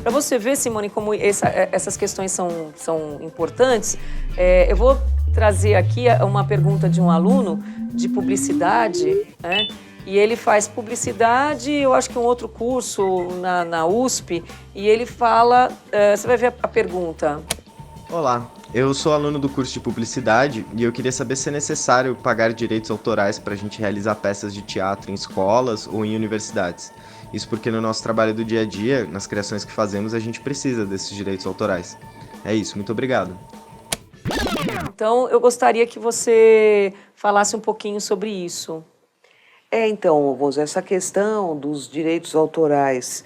Para você ver, Simone, como essas questões são importantes, eu vou trazer aqui uma pergunta de um aluno de publicidade, né? E ele faz publicidade, eu acho que um outro curso na USP, e ele fala, você vai ver a pergunta. Olá, eu sou aluno do curso de publicidade e eu queria saber se é necessário pagar direitos autorais para a gente realizar peças de teatro em escolas ou em universidades. Isso porque no nosso trabalho do dia a dia, nas criações que fazemos, a gente precisa desses direitos autorais. É isso, muito obrigado. Então, eu gostaria que você falasse um pouquinho sobre isso. Então, Alfonso, essa questão dos direitos autorais,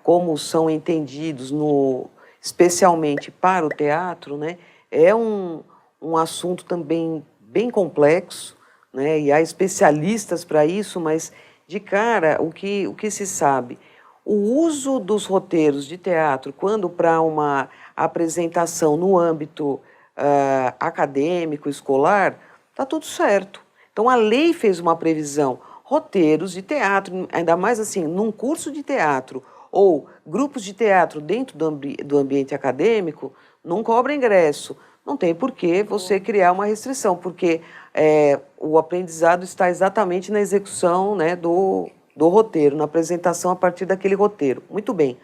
como são entendidos, especialmente para o teatro, né, é um assunto também bem complexo, né, e há especialistas para isso, mas, de cara, o que se sabe? O uso dos roteiros de teatro, quando para uma apresentação no âmbito acadêmico, escolar, está tudo certo. Então, a lei fez uma previsão, roteiros de teatro, ainda mais assim, num curso de teatro ou grupos de teatro dentro do ambiente acadêmico, não cobra ingresso. Não tem por que você criar uma restrição, porque o aprendizado está exatamente na execução, né, do roteiro, na apresentação a partir daquele roteiro. Muito bem.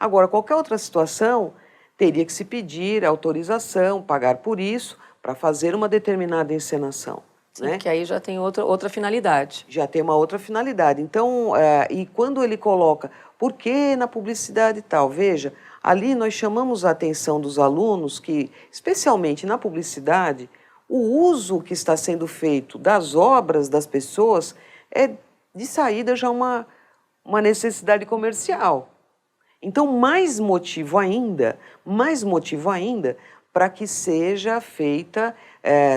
Agora, qualquer outra situação, teria que se pedir autorização, pagar por isso, para fazer uma determinada encenação. Sim, né? Que aí já tem outra finalidade. Já tem uma outra finalidade. Então, e quando ele coloca, por que na publicidade e tal? Veja, ali nós chamamos a atenção dos alunos que, especialmente na publicidade, o uso que está sendo feito das obras das pessoas é, de saída, já uma necessidade comercial. Então, mais motivo ainda para que seja feita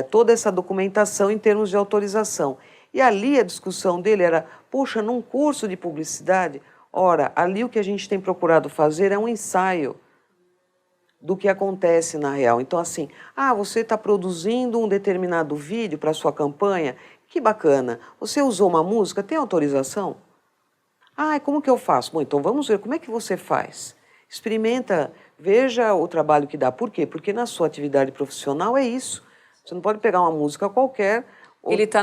toda essa documentação em termos de autorização. E ali a discussão dele era, puxa, num curso de publicidade, ora, ali o que a gente tem procurado fazer é um ensaio do que acontece na real. Então, assim, você está produzindo um determinado vídeo para a sua campanha, que bacana. Você usou uma música, tem autorização? Como que eu faço? Bom, então vamos ver como é que você faz. Experimenta, veja o trabalho que dá. Por quê? Porque na sua atividade profissional é isso. Você não pode pegar uma música qualquer. Ele está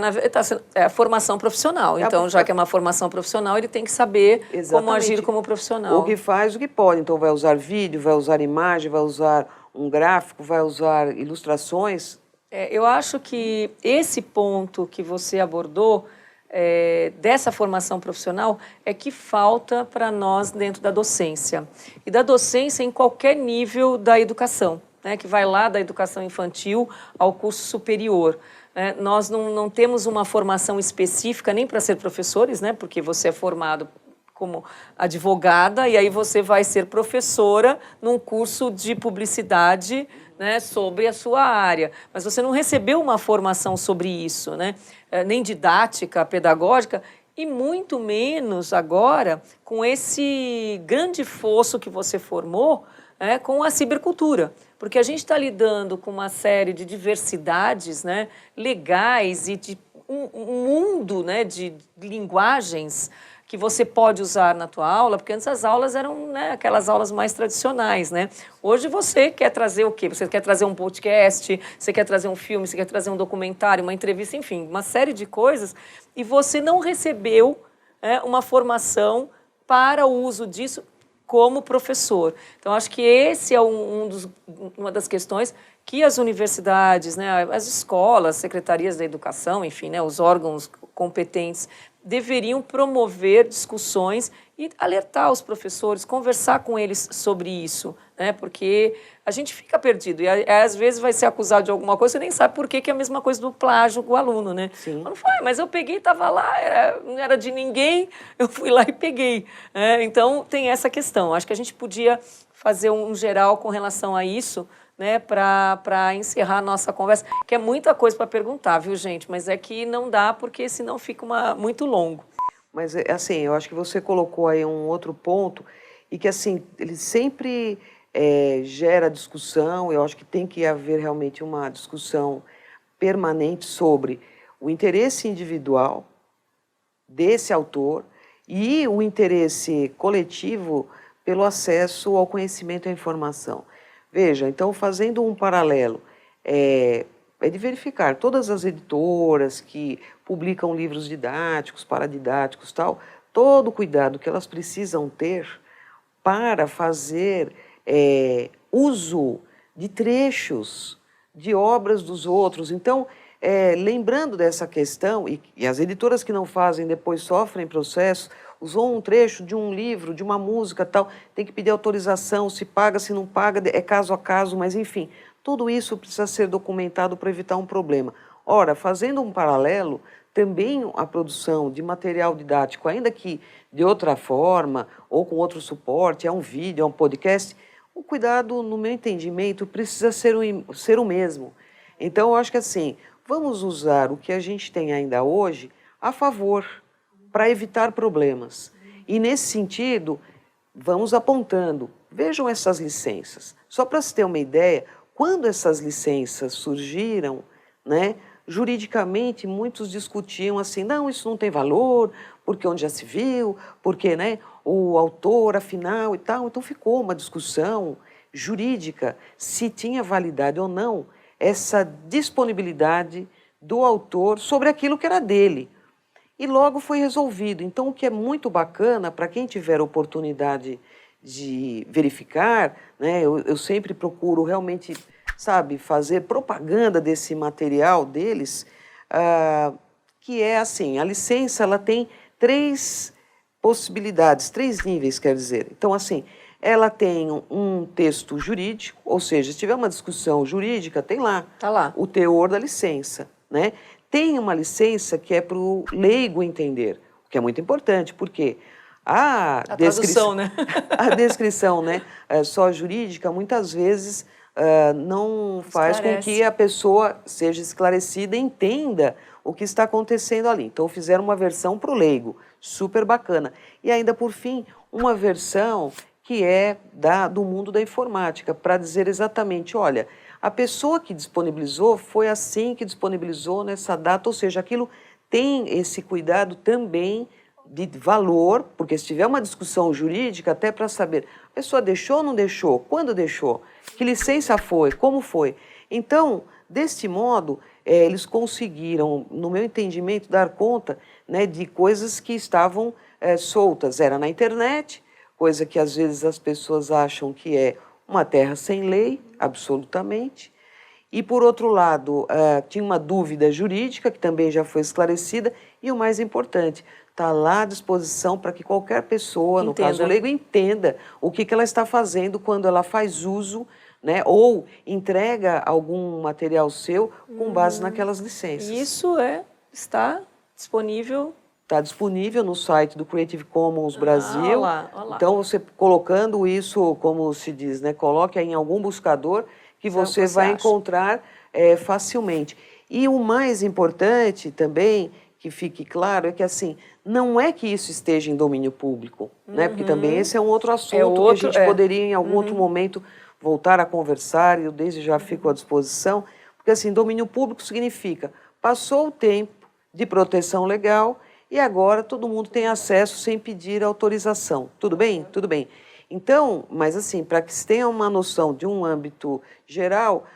a formação profissional. Então, já que é uma formação profissional, ele tem que saber como agir como profissional. O que faz, o que pode. Então, vai usar vídeo, vai usar imagem, vai usar um gráfico, vai usar ilustrações. Eu acho que esse ponto que você abordou, dessa formação profissional, é que falta para nós dentro da docência. E da docência em qualquer nível da educação, né, que vai lá da educação infantil ao curso superior. Nós não temos uma formação específica nem para ser professores, né, porque você é formado como advogada e aí você vai ser professora num curso de publicidade, né, sobre a sua área. Mas você não recebeu uma formação sobre isso, né, nem didática, pedagógica, e muito menos agora com esse grande fosso que você formou, com a cibercultura. Porque a gente está lidando com uma série de diversidades, né, legais e de um mundo, né, de linguagens que você pode usar na tua aula, porque antes as aulas eram, né, aquelas aulas mais tradicionais, né? Hoje você quer trazer o quê? Você quer trazer um podcast, você quer trazer um filme, você quer trazer um documentário, uma entrevista, enfim, uma série de coisas, e você não recebeu uma formação para o uso disso como professor. Então, acho que esse é uma das questões que as universidades, né, as escolas, secretarias da educação, enfim, né, os órgãos competentes deveriam promover discussões e alertar os professores, conversar com eles sobre isso, né? Porque a gente fica perdido e às vezes vai ser acusado de alguma coisa, você nem sabe por que é a mesma coisa do plágio com o aluno, né? Sim. Não foi, mas eu peguei, estava lá, não era de ninguém, eu fui lá e peguei. Então, tem essa questão. Acho que a gente podia fazer um geral com relação a isso, né, para encerrar a nossa conversa, que é muita coisa para perguntar, viu, gente? Mas é que não dá, porque senão fica muito longo. Mas, assim, eu acho que você colocou aí um outro ponto, e que, assim, ele sempre gera discussão. Eu acho que tem que haver realmente uma discussão permanente sobre o interesse individual desse autor e o interesse coletivo pelo acesso ao conhecimento e à informação. Veja, então, fazendo um paralelo, é de verificar todas as editoras que publicam livros didáticos, paradidáticos, tal, todo o cuidado que elas precisam ter para fazer uso de trechos de obras dos outros. Então, lembrando dessa questão, e as editoras que não fazem depois sofrem processo, usou um trecho de um livro, de uma música, tal, tem que pedir autorização, se paga, se não paga, é caso a caso, mas enfim, tudo isso precisa ser documentado para evitar um problema. Ora, fazendo um paralelo, também a produção de material didático, ainda que de outra forma, ou com outro suporte, é um vídeo, é um podcast, o cuidado, no meu entendimento, precisa ser o mesmo. Então, eu acho que assim, vamos usar o que a gente tem ainda hoje a favor, para evitar problemas. E, nesse sentido, vamos apontando. Vejam essas licenças. Só para se ter uma ideia, quando essas licenças surgiram, né, juridicamente, muitos discutiam assim, não, isso não tem valor, porque onde já se viu, porque, né, o autor, afinal, e tal. Então, ficou uma discussão jurídica se tinha validade ou não essa disponibilidade do autor sobre aquilo que era dele. E logo foi resolvido. Então, o que é muito bacana, para quem tiver oportunidade de verificar, né, eu sempre procuro realmente, sabe, fazer propaganda desse material deles, que é assim, a licença ela tem 3 possibilidades, 3 níveis, quer dizer. Então, assim, ela tem um texto jurídico, ou seja, se tiver uma discussão jurídica, tem lá, Tá lá o teor da licença, né? Tem uma licença que é para o leigo entender, o que é muito importante, porque a tradução, né? a descrição, né, só jurídica, muitas vezes não faz com que a pessoa seja esclarecida e entenda o que está acontecendo ali. Então, fizeram uma versão para o leigo, super bacana. E ainda, por fim, uma versão que é do mundo da informática, para dizer exatamente, olha, a pessoa que disponibilizou foi assim que disponibilizou nessa data, ou seja, aquilo tem esse cuidado também de valor, porque se tiver uma discussão jurídica, até para saber, a pessoa deixou ou não deixou, quando deixou, que licença foi, como foi. Então, deste modo, eles conseguiram, no meu entendimento, dar conta, né, de coisas que estavam soltas. Era na internet, coisa que às vezes as pessoas acham que é uma terra sem lei, absolutamente. E, por outro lado, tinha uma dúvida jurídica, que também já foi esclarecida, e o mais importante, está lá à disposição para que qualquer pessoa, no caso o leigo, entenda o que ela está fazendo quando ela faz uso, né, ou entrega algum material seu com base naquelas licenças. Isso está disponível... Está disponível no site do Creative Commons Brasil. Olá. Então, você colocando isso, como se diz, né, coloque em algum buscador que você vai encontrar facilmente. E o mais importante também, que fique claro, é que assim, não é que isso esteja em domínio público, né, porque também esse é um outro assunto que a gente poderia em algum outro momento voltar a conversar, e eu desde já fico à disposição, porque assim, domínio público significa, passou o tempo de proteção legal, e agora todo mundo tem acesso sem pedir autorização. Tudo bem? Tudo bem. Então, mas assim, para que se tenha uma noção de um âmbito geral,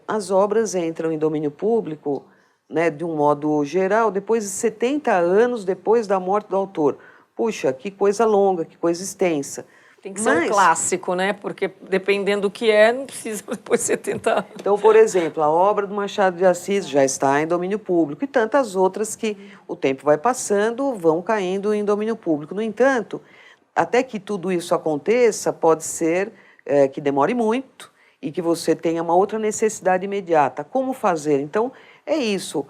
as obras entram em domínio público, né, de um modo geral, depois de 70 anos depois da morte do autor. Puxa, que coisa longa, que coisa extensa. Tem que ser um clássico, né? Porque dependendo do que não precisa depois de 70 anos. Então, por exemplo, a obra do Machado de Assis já está em domínio público e tantas outras que o tempo vai passando, vão caindo em domínio público. No entanto, até que tudo isso aconteça, pode ser que demore muito e que você tenha uma outra necessidade imediata. Como fazer? Então, é isso,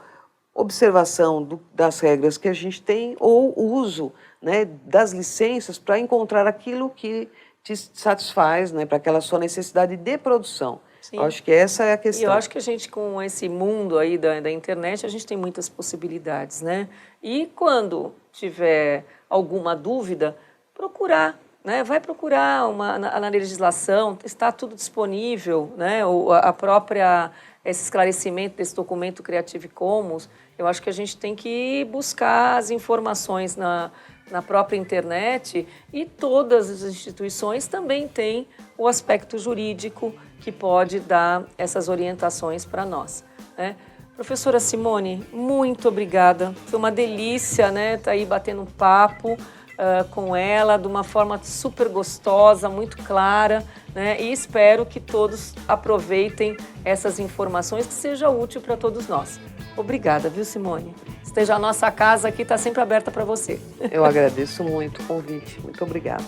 observação das regras que a gente tem ou uso, né, das licenças para encontrar aquilo que te satisfaz, né, para aquela sua necessidade de produção. Eu acho que essa é a questão. E eu acho que a gente, com esse mundo aí da internet, a gente tem muitas possibilidades, né? E quando tiver alguma dúvida, procurar, né? Vai procurar na legislação, está tudo disponível, né? Esse esclarecimento desse documento Creative Commons, eu acho que a gente tem que buscar as informações na própria internet, e todas as instituições também têm o aspecto jurídico que pode dar essas orientações para nós, né? Professora Simone, muito obrigada. Foi uma delícia, né, estar aí batendo um papo com ela de uma forma super gostosa, muito clara, né? E espero que todos aproveitem essas informações, que seja útil para todos nós. Obrigada, viu, Simone? Esteja a nossa casa aqui, está sempre aberta para você. Eu agradeço muito o convite. Muito obrigada.